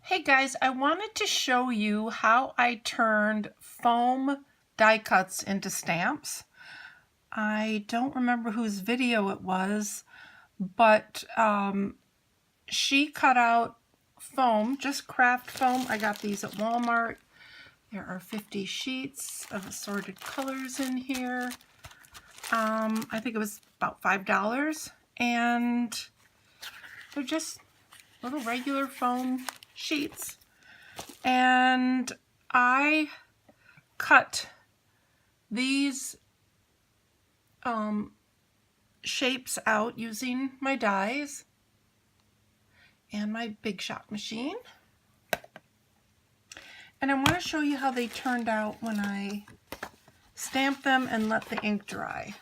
Hey guys, I wanted to show you how I turned foam die cuts into stamps. I don't remember whose video it was, but she cut out foam, just craft foam. I got these at Walmart. There are 50 sheets of assorted colors in here. I think it was about $5, and they're just little regular foam sheets, and I cut these shapes out using my dies and my Big Shot machine, and I want to show you how they turned out when I stamped them and let the ink dry.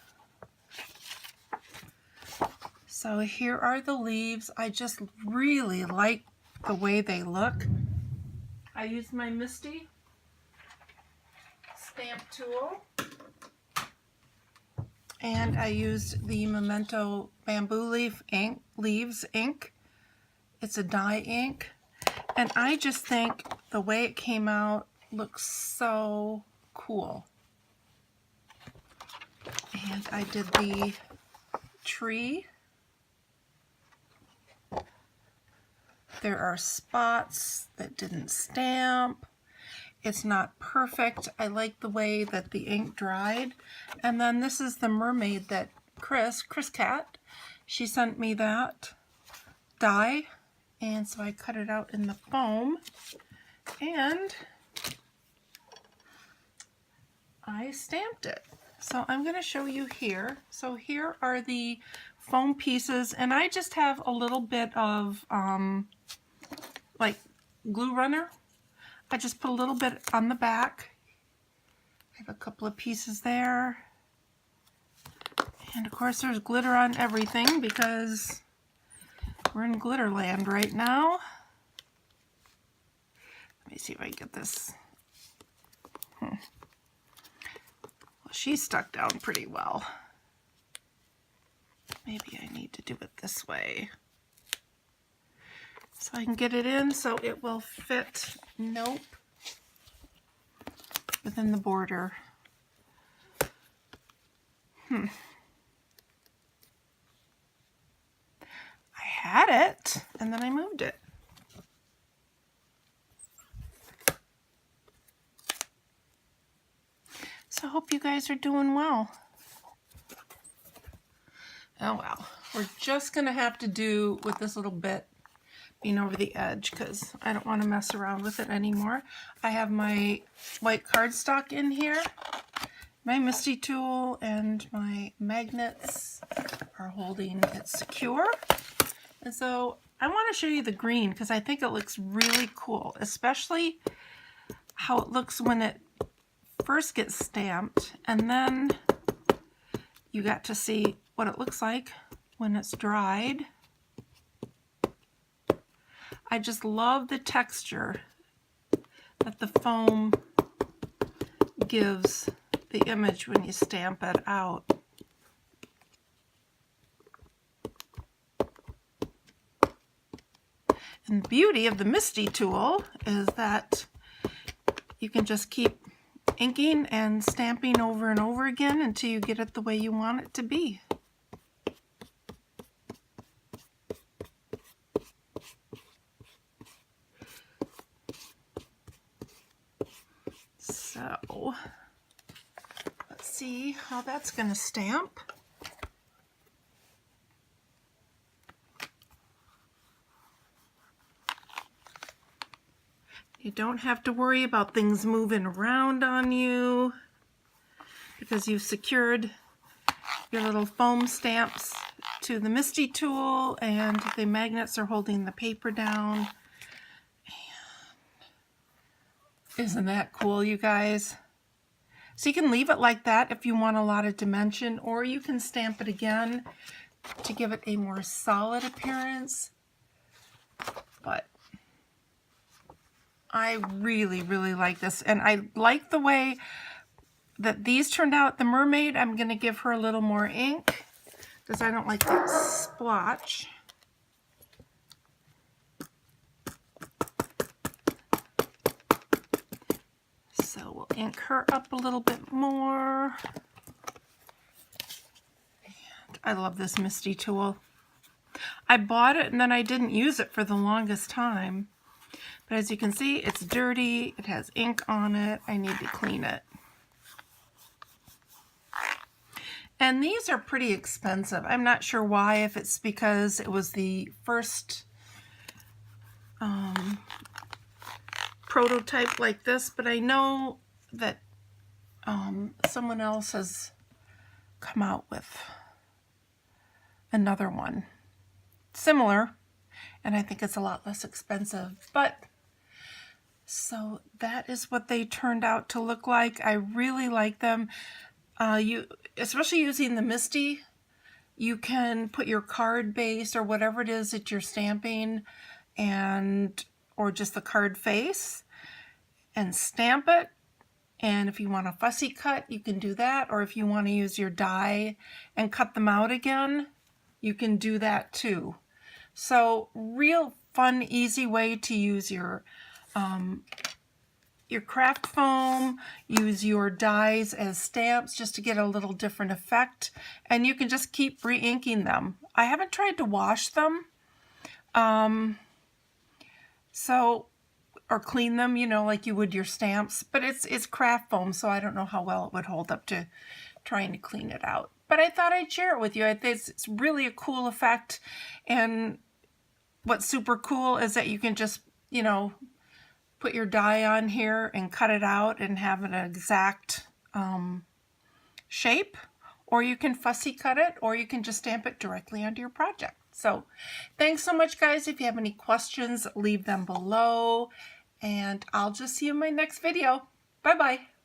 So here are the leaves. I just really like the way they look. I used my Misty stamp tool, and I used the Memento Bamboo Leaves ink. It's a dye ink, and I just think the way it came out looks so cool. And I did the tree. There are spots that didn't stamp. It's not perfect. I like the way that the ink dried. And then this is the mermaid that Chris Cat, she sent me that die. And so I cut it out in the foam. And I stamped it. So I'm going to show you here. So here are the foam pieces. And I just have a little bit of like glue runner. I just put a little bit on the back. I have a couple of pieces there. And of course there's glitter on everything because we're in glitter land right now. Let me see if I can get this. Well, she's stuck down pretty well. Maybe I need to do it this way, so I can get it in so it will fit, nope, within the border. I had it, and then I moved it. So I hope you guys are doing well. Oh well, we're just gonna have to do with this little bit being over the edge because I don't want to mess around with it anymore. I have my white cardstock in here, my Misty tool, and my magnets are holding it secure. And so I want to show you the green because I think it looks really cool, especially how it looks when it first gets stamped, and then you got to see what it looks like when it's dried. I just love the texture that the foam gives the image when you stamp it out. And the beauty of the Misty tool is that you can just keep inking and stamping over and over again until you get it the way you want it to be. So let's see how that's going to stamp. You don't have to worry about things moving around on you because you've secured your little foam stamps to the Misty tool, and the magnets are holding the paper down. And isn't that cool, you guys? So you can leave it like that if you want a lot of dimension, or you can stamp it again to give it a more solid appearance. But I really, really like this, and I like the way that these turned out. The mermaid, I'm going to give her a little more ink because I don't like that splotch. ink her up a little bit more. And I love this Misty tool. I bought it and then I didn't use it for the longest time. But as you can see, it's dirty. It has ink on it. I need to clean it. And these are pretty expensive. I'm not sure why, if it's because it was the first prototype like this, but I know that someone else has come out with another one similar, and I think it's a lot less expensive. But so that is what they turned out to look like. I really like them. Especially using the Misty, you can put your card base or whatever it is that you're stamping, or just the card face, and stamp it. And if you want a fussy cut, you can do that. Or if you want to use your die and cut them out again, you can do that too. So real fun, easy way to use your craft foam, use your dies as stamps just to get a little different effect. And you can just keep re-inking them. I haven't tried to wash them. Or clean them, you know, like you would your stamps, but it's craft foam, so I don't know how well it would hold up to trying to clean it out. But I thought I'd share it with you. I think it's really a cool effect, and what's super cool is that you can just, you know, put your die on here and cut it out and have an exact shape, or you can fussy cut it, or you can just stamp it directly onto your project. So thanks so much, guys. If you have any questions, leave them below. And I'll just see you in my next video. Bye-bye.